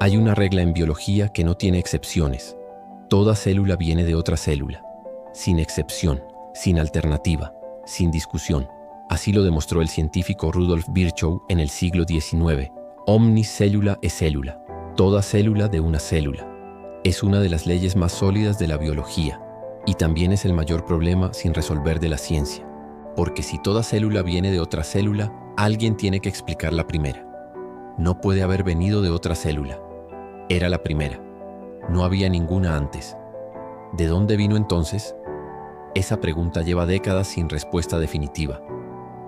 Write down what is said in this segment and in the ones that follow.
Hay una regla en biología que no tiene excepciones. Toda célula viene de otra célula, sin excepción, sin alternativa, sin discusión. Así lo demostró el científico Rudolf Virchow en el siglo XIX. Omnis cellula est cellula. Toda célula de una célula. Es una de las leyes más sólidas de la biología y también es el mayor problema sin resolver de la ciencia. Porque si toda célula viene de otra célula, alguien tiene que explicar la primera. No puede haber venido de otra célula. Era la primera. No había ninguna antes. ¿De dónde vino entonces? Esa pregunta lleva décadas sin respuesta definitiva.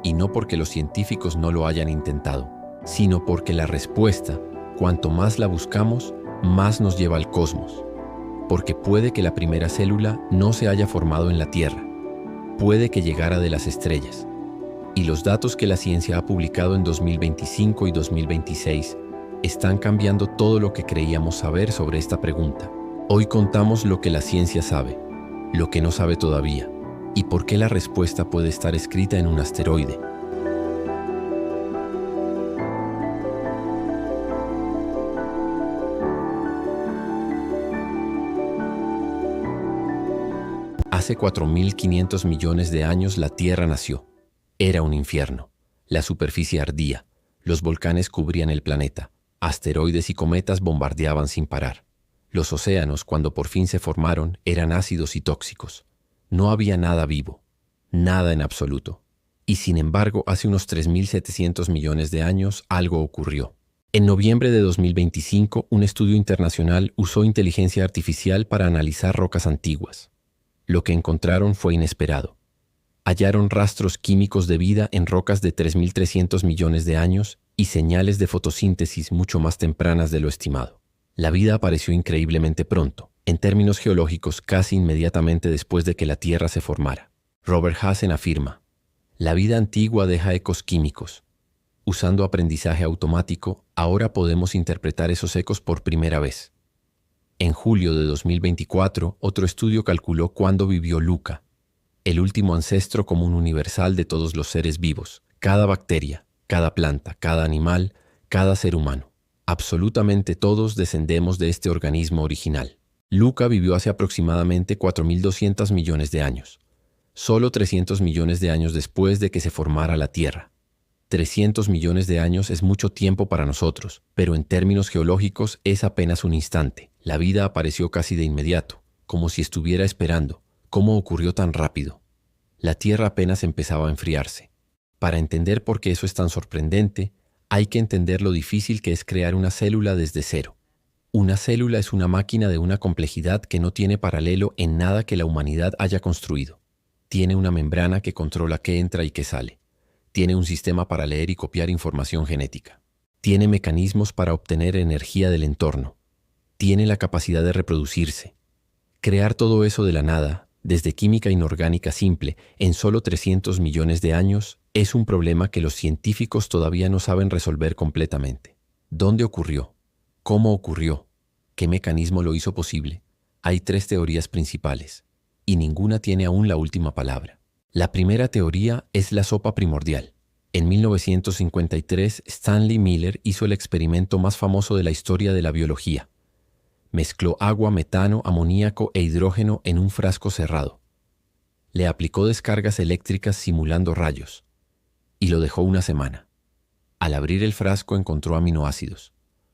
Y no porque los científicos no lo hayan intentado, sino porque la respuesta, cuanto más la buscamos, más nos lleva al cosmos. Porque puede que la primera célula no se haya formado en la Tierra. Puede que llegara de las estrellas. Y los datos que la ciencia ha publicado en 2025 y 2026 están cambiando todo lo que creíamos saber sobre esta pregunta. Hoy contamos lo que la ciencia sabe, lo que no sabe todavía, y por qué la respuesta puede estar escrita en un asteroide. Hace 4.500 millones de años la Tierra nació. Era un infierno. La superficie ardía, los volcanes cubrían el planeta, asteroides y cometas bombardeaban sin parar. Los océanos, cuando por fin se formaron, eran ácidos y tóxicos. No había nada vivo, nada en absoluto. Y sin embargo, hace unos 3.700 millones de años algo ocurrió. En noviembre de 2025, un estudio internacional usó inteligencia artificial para analizar rocas antiguas. Lo que encontraron fue inesperado. Hallaron rastros químicos de vida en rocas de 3.300 millones de años y señales de fotosíntesis mucho más tempranas de lo estimado. La vida apareció increíblemente pronto, en términos geológicos casi inmediatamente después de que la Tierra se formara. Robert Hazen afirma, la vida antigua deja ecos químicos. Usando aprendizaje automático, ahora podemos interpretar esos ecos por primera vez. En julio de 2024, otro estudio calculó cuándo vivió Luca, el último ancestro común universal de todos los seres vivos, cada bacteria, cada planta, cada animal, cada ser humano. Absolutamente todos descendemos de este organismo original. Luca vivió hace aproximadamente 4.200 millones de años, solo 300 millones de años después de que se formara la Tierra. 300 millones de años es mucho tiempo para nosotros, pero en términos geológicos es apenas un instante. La vida apareció casi de inmediato, como si estuviera esperando. ¿Cómo ocurrió tan rápido? La Tierra apenas empezaba a enfriarse. Para entender por qué eso es tan sorprendente, hay que entender lo difícil que es crear una célula desde cero. Una célula es una máquina de una complejidad que no tiene paralelo en nada que la humanidad haya construido. Tiene una membrana que controla qué entra y qué sale. Tiene un sistema para leer y copiar información genética. Tiene mecanismos para obtener energía del entorno. Tiene la capacidad de reproducirse. Crear todo eso de la nada, desde química inorgánica simple, en solo 300 millones de años, es un problema que los científicos todavía no saben resolver completamente. ¿Dónde ocurrió? ¿Cómo ocurrió? ¿Qué mecanismo lo hizo posible? Hay 3 teorías principales, y ninguna tiene aún la última palabra. La primera teoría es la sopa primordial. En 1953, Stanley Miller hizo el experimento más famoso de la historia de la biología. Mezcló agua, metano, amoníaco e hidrógeno en un frasco cerrado. Le aplicó descargas eléctricas simulando rayos y lo dejó una semana. Al abrir el frasco encontró aminoácidos,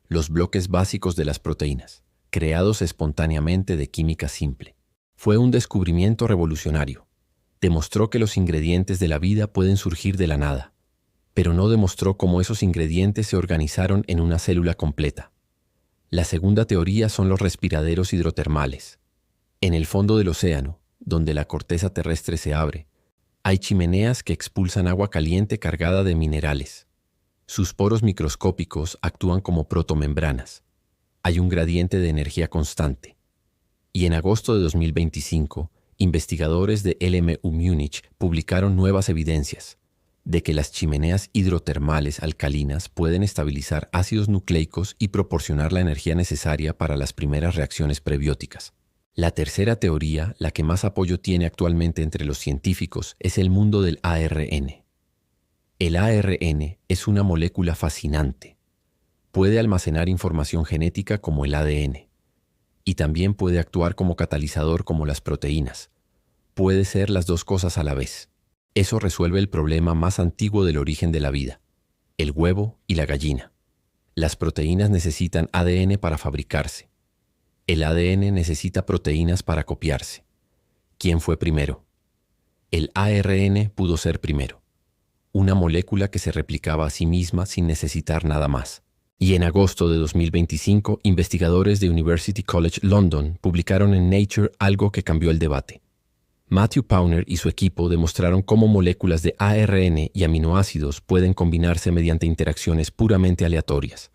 los bloques básicos de las proteínas, creados espontáneamente de química simple. Fue un descubrimiento revolucionario. Demostró que los ingredientes de la vida pueden surgir de la nada, pero no demostró cómo esos ingredientes se organizaron en una célula completa. La segunda teoría son los respiraderos hidrotermales. En el fondo del océano, donde la corteza terrestre se abre, hay chimeneas que expulsan agua caliente cargada de minerales. Sus poros microscópicos actúan como protomembranas. Hay un gradiente de energía constante. Y en agosto de 2025, investigadores de LMU Múnich publicaron nuevas evidencias de que las chimeneas hidrotermales alcalinas pueden estabilizar ácidos nucleicos y proporcionar la energía necesaria para las primeras reacciones prebióticas. La tercera teoría, la que más apoyo tiene actualmente entre los científicos, es el mundo del ARN. El ARN es una molécula fascinante. Puede almacenar información genética como el ADN. Y también puede actuar como catalizador como las proteínas. Puede ser las dos cosas a la vez. Eso resuelve el problema más antiguo del origen de la vida: el huevo y la gallina. Las proteínas necesitan ADN para fabricarse. El ADN necesita proteínas para copiarse. ¿Quién fue primero? El ARN pudo ser primero, una molécula que se replicaba a sí misma sin necesitar nada más. Y en agosto de 2025, investigadores de University College London publicaron en Nature algo que cambió el debate. Matthew Pauner y su equipo demostraron cómo moléculas de ARN y aminoácidos pueden combinarse mediante interacciones puramente aleatorias.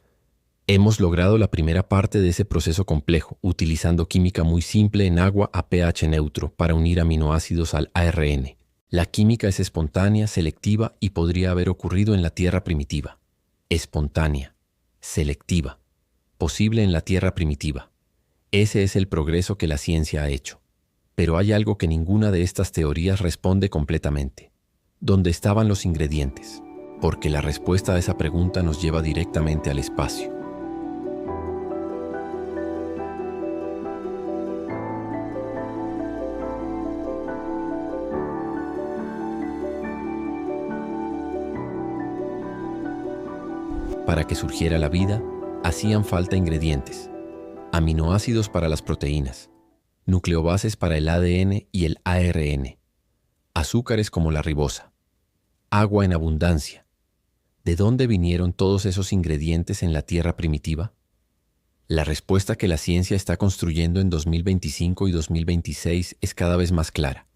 Hemos logrado la primera parte de ese proceso complejo, utilizando química muy simple en agua a pH neutro para unir aminoácidos al ARN. La química es espontánea, selectiva y podría haber ocurrido en la Tierra primitiva. Espontánea, selectiva, posible en la Tierra primitiva. Ese es el progreso que la ciencia ha hecho. Pero hay algo que ninguna de estas teorías responde completamente. ¿Dónde estaban los ingredientes? Porque la respuesta a esa pregunta nos lleva directamente al espacio. Para que surgiera la vida, hacían falta ingredientes: aminoácidos para las proteínas, nucleobases para el ADN y el ARN, azúcares como la ribosa, agua en abundancia. ¿De dónde vinieron todos esos ingredientes en la Tierra primitiva? La respuesta que la ciencia está construyendo en 2025 y 2026 es cada vez más clara: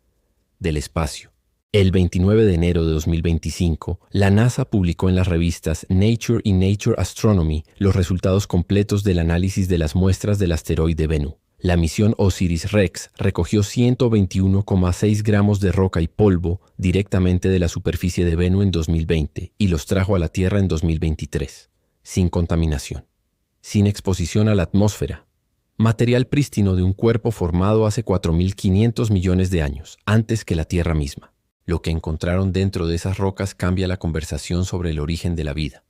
del espacio. El 29 de enero de 2025, la NASA publicó en las revistas Nature y Nature Astronomy los resultados completos del análisis de las muestras del asteroide Bennu. La misión OSIRIS-REx recogió 121,6 gramos de roca y polvo directamente de la superficie de Bennu en 2020 y los trajo a la Tierra en 2023, sin contaminación, sin exposición a la atmósfera. Material prístino de un cuerpo formado hace 4.500 millones de años, antes que la Tierra misma. Lo que encontraron dentro de esas rocas cambia la conversación sobre el origen de la vida.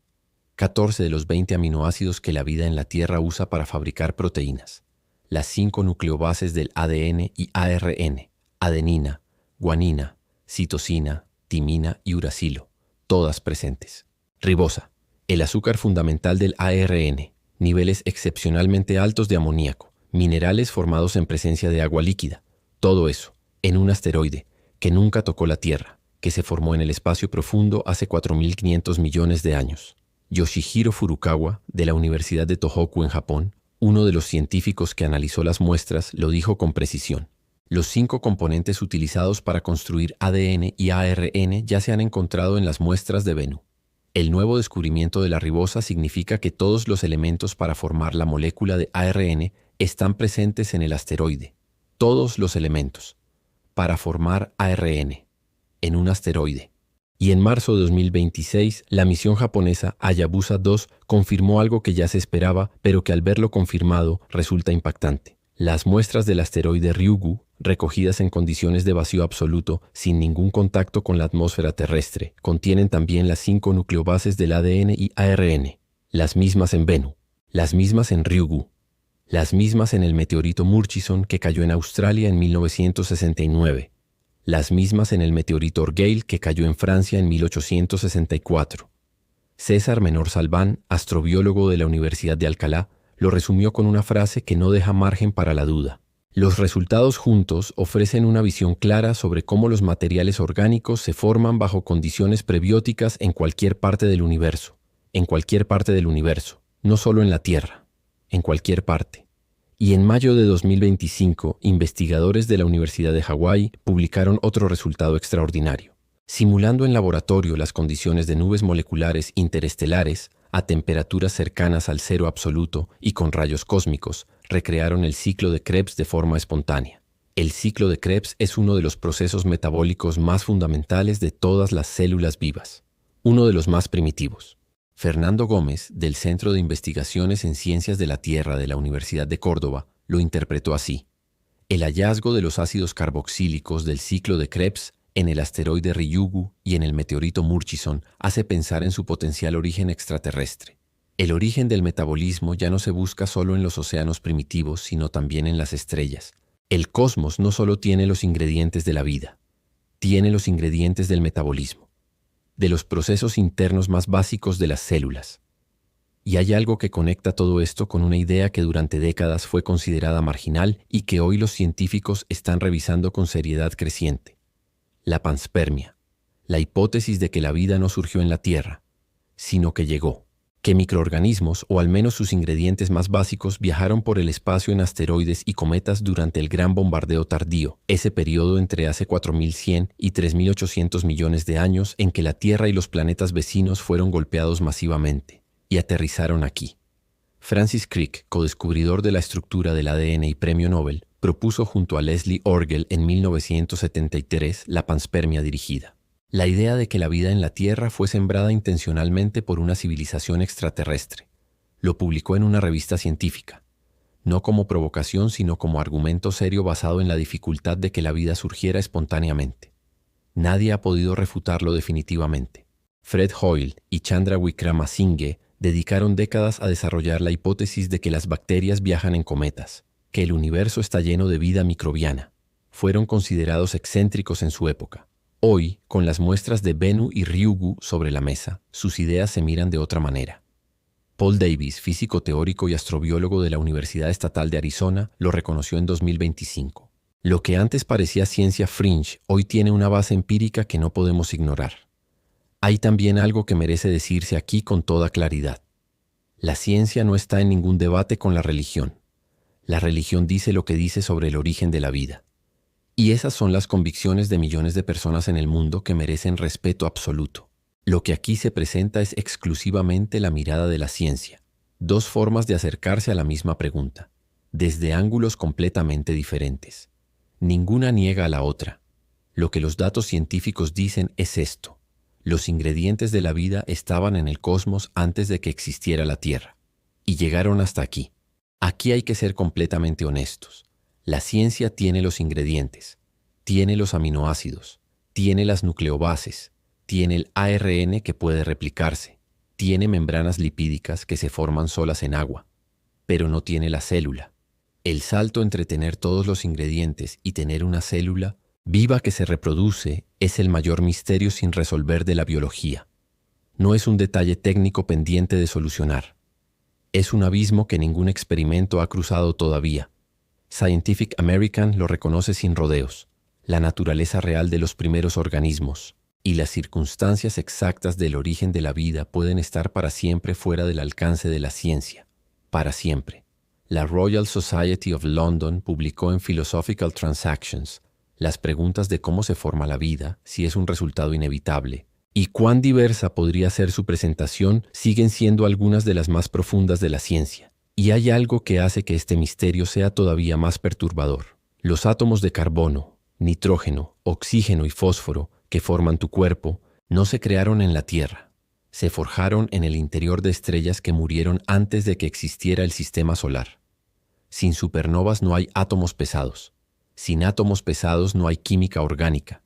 14 de los 20 aminoácidos que la vida en la Tierra usa para fabricar proteínas. Las 5 nucleobases del ADN y ARN, adenina, guanina, citosina, timina y uracilo, todas presentes. Ribosa, el azúcar fundamental del ARN, niveles excepcionalmente altos de amoníaco, minerales formados en presencia de agua líquida, todo eso, en un asteroide que nunca tocó la Tierra, que se formó en el espacio profundo hace 4.500 millones de años. Yoshihiro Furukawa, de la Universidad de Tohoku en Japón, uno de los científicos que analizó las muestras, lo dijo con precisión. Los 5 componentes utilizados para construir ADN y ARN ya se han encontrado en las muestras de Bennu. El nuevo descubrimiento de la ribosa significa que todos los elementos para formar la molécula de ARN están presentes en el asteroide. Todos los elementos para formar ARN en un asteroide. Y en marzo de 2026, la misión japonesa Hayabusa 2 confirmó algo que ya se esperaba, pero que al verlo confirmado resulta impactante. Las muestras del asteroide Ryugu, recogidas en condiciones de vacío absoluto, sin ningún contacto con la atmósfera terrestre, contienen también las 5 nucleobases del ADN y ARN, las mismas en Bennu, las mismas en Ryugu, las mismas en el meteorito Murchison que cayó en Australia en 1969, las mismas en el meteorito Orgueil que cayó en Francia en 1864. César Menor Salván, astrobiólogo de la Universidad de Alcalá, lo resumió con una frase que no deja margen para la duda. Los resultados juntos ofrecen una visión clara sobre cómo los materiales orgánicos se forman bajo condiciones prebióticas en cualquier parte del universo, no solo en la Tierra, en cualquier parte. Y en mayo de 2025, investigadores de la Universidad de Hawái publicaron otro resultado extraordinario. Simulando en laboratorio las condiciones de nubes moleculares interestelares a temperaturas cercanas al cero absoluto y con rayos cósmicos, recrearon el ciclo de Krebs de forma espontánea. El ciclo de Krebs es uno de los procesos metabólicos más fundamentales de todas las células vivas, uno de los más primitivos. Fernando Gómez, del Centro de Investigaciones en Ciencias de la Tierra de la Universidad de Córdoba, lo interpretó así. El hallazgo de los ácidos carboxílicos del ciclo de Krebs en el asteroide Ryugu y en el meteorito Murchison hace pensar en su potencial origen extraterrestre. El origen del metabolismo ya no se busca solo en los océanos primitivos, sino también en las estrellas. El cosmos no solo tiene los ingredientes de la vida, tiene los ingredientes del metabolismo, de los procesos internos más básicos de las células. Y hay algo que conecta todo esto con una idea que durante décadas fue considerada marginal y que hoy los científicos están revisando con seriedad creciente: la panspermia, la hipótesis de que la vida no surgió en la Tierra, sino que llegó, que microorganismos, o al menos sus ingredientes más básicos, viajaron por el espacio en asteroides y cometas durante el gran bombardeo tardío, ese periodo entre hace 4.100 y 3.800 millones de años en que la Tierra y los planetas vecinos fueron golpeados masivamente y aterrizaron aquí. Francis Crick, codescubridor de la estructura del ADN y premio Nobel, propuso junto a Leslie Orgel en 1973 la panspermia dirigida. La idea de que la vida en la Tierra fue sembrada intencionalmente por una civilización extraterrestre. Lo publicó en una revista científica, no como provocación, sino como argumento serio basado en la dificultad de que la vida surgiera espontáneamente. Nadie ha podido refutarlo definitivamente. Fred Hoyle y Chandra Wickramasinghe dedicaron décadas a desarrollar la hipótesis de que las bacterias viajan en cometas, que el universo está lleno de vida microbiana. Fueron considerados excéntricos en su época. Hoy, con las muestras de Bennu y Ryugu sobre la mesa, sus ideas se miran de otra manera. Paul Davies, físico teórico y astrobiólogo de la Universidad Estatal de Arizona, lo reconoció en 2025. Lo que antes parecía ciencia fringe, hoy tiene una base empírica que no podemos ignorar. Hay también algo que merece decirse aquí con toda claridad. La ciencia no está en ningún debate con la religión. La religión dice lo que dice sobre el origen de la vida. Y esas son las convicciones de millones de personas en el mundo que merecen respeto absoluto. Lo que aquí se presenta es exclusivamente la mirada de la ciencia. Dos formas de acercarse a la misma pregunta, desde ángulos completamente diferentes. Ninguna niega a la otra. Lo que los datos científicos dicen es esto: los ingredientes de la vida estaban en el cosmos antes de que existiera la Tierra, y llegaron hasta aquí. Aquí hay que ser completamente honestos. La ciencia tiene los ingredientes, tiene los aminoácidos, tiene las nucleobases, tiene el ARN que puede replicarse, tiene membranas lipídicas que se forman solas en agua, pero no tiene la célula. El salto entre tener todos los ingredientes y tener una célula viva que se reproduce es el mayor misterio sin resolver de la biología. No es un detalle técnico pendiente de solucionar. Es un abismo que ningún experimento ha cruzado todavía. Scientific American lo reconoce sin rodeos: la naturaleza real de los primeros organismos y las circunstancias exactas del origen de la vida pueden estar para siempre fuera del alcance de la ciencia. Para siempre. La Royal Society of London publicó en Philosophical Transactions las preguntas de cómo se forma la vida, si es un resultado inevitable, y cuán diversa podría ser su presentación, siguen siendo algunas de las más profundas de la ciencia. Y hay algo que hace que este misterio sea todavía más perturbador. Los átomos de carbono, nitrógeno, oxígeno y fósforo que forman tu cuerpo no se crearon en la Tierra. Se forjaron en el interior de estrellas que murieron antes de que existiera el sistema solar. Sin supernovas no hay átomos pesados. Sin átomos pesados no hay química orgánica.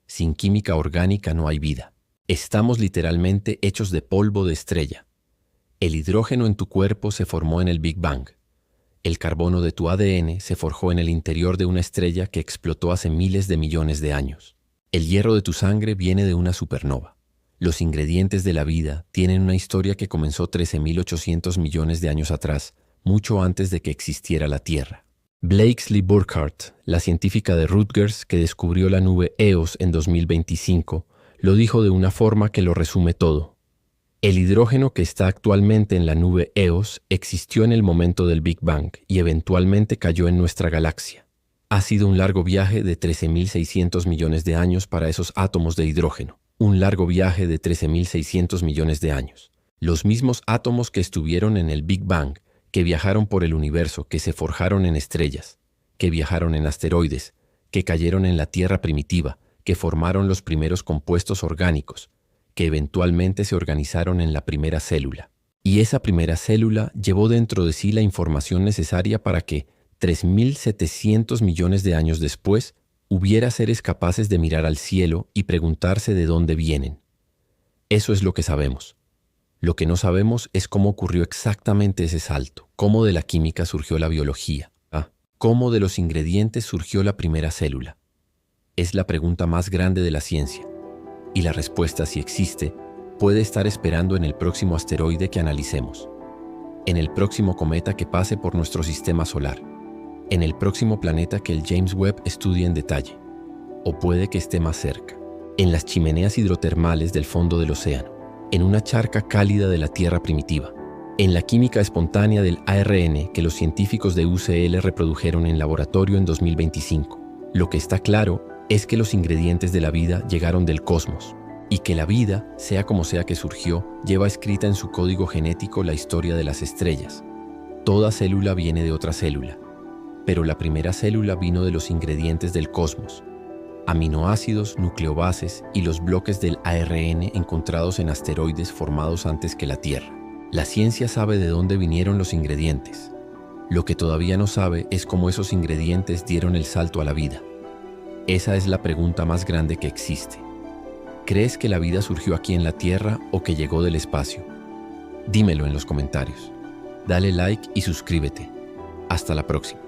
Sin química orgánica no hay vida. Estamos literalmente hechos de polvo de estrella. El hidrógeno en tu cuerpo se formó en el Big Bang. El carbono de tu ADN se forjó en el interior de una estrella que explotó hace miles de millones de años. El hierro de tu sangre viene de una supernova. Los ingredientes de la vida tienen una historia que comenzó 13.800 millones de años atrás, mucho antes de que existiera la Tierra. Blakesley Burkhart, la científica de Rutgers que descubrió la nube EOS en 2025, lo dijo de una forma que lo resume todo. El hidrógeno que está actualmente en la nube EOS existió en el momento del Big Bang y eventualmente cayó en nuestra galaxia. Ha sido un largo viaje de 13.600 millones de años para esos átomos de hidrógeno. Un largo viaje de 13.600 millones de años. Los mismos átomos que estuvieron en el Big Bang, que viajaron por el universo, que se forjaron en estrellas, que viajaron en asteroides, que cayeron en la Tierra primitiva, que formaron los primeros compuestos orgánicos, que eventualmente se organizaron en la primera célula. Y esa primera célula llevó dentro de sí la información necesaria para que, 3.700 millones de años después, hubiera seres capaces de mirar al cielo y preguntarse de dónde vienen. Eso es lo que sabemos. Lo que no sabemos es cómo ocurrió exactamente ese salto, cómo de la química surgió la biología, cómo de los ingredientes surgió la primera célula. Es la pregunta más grande de la ciencia, y la respuesta, si existe, puede estar esperando en el próximo asteroide que analicemos, en el próximo cometa que pase por nuestro sistema solar, en el próximo planeta que el James Webb estudie en detalle, o puede que esté más cerca, en las chimeneas hidrotermales del fondo del océano, en una charca cálida de la Tierra primitiva, en la química espontánea del ARN que los científicos de UCL reprodujeron en laboratorio en 2025. Lo que está claro es que los ingredientes de la vida llegaron del cosmos, y que la vida, sea como sea que surgió, lleva escrita en su código genético la historia de las estrellas. Toda célula viene de otra célula, pero la primera célula vino de los ingredientes del cosmos, aminoácidos, nucleobases y los bloques del ARN encontrados en asteroides formados antes que la Tierra. La ciencia sabe de dónde vinieron los ingredientes. Lo que todavía no sabe es cómo esos ingredientes dieron el salto a la vida. Esa es la pregunta más grande que existe. ¿Crees que la vida surgió aquí en la Tierra o que llegó del espacio? Dímelo en los comentarios. Dale like y suscríbete. Hasta la próxima.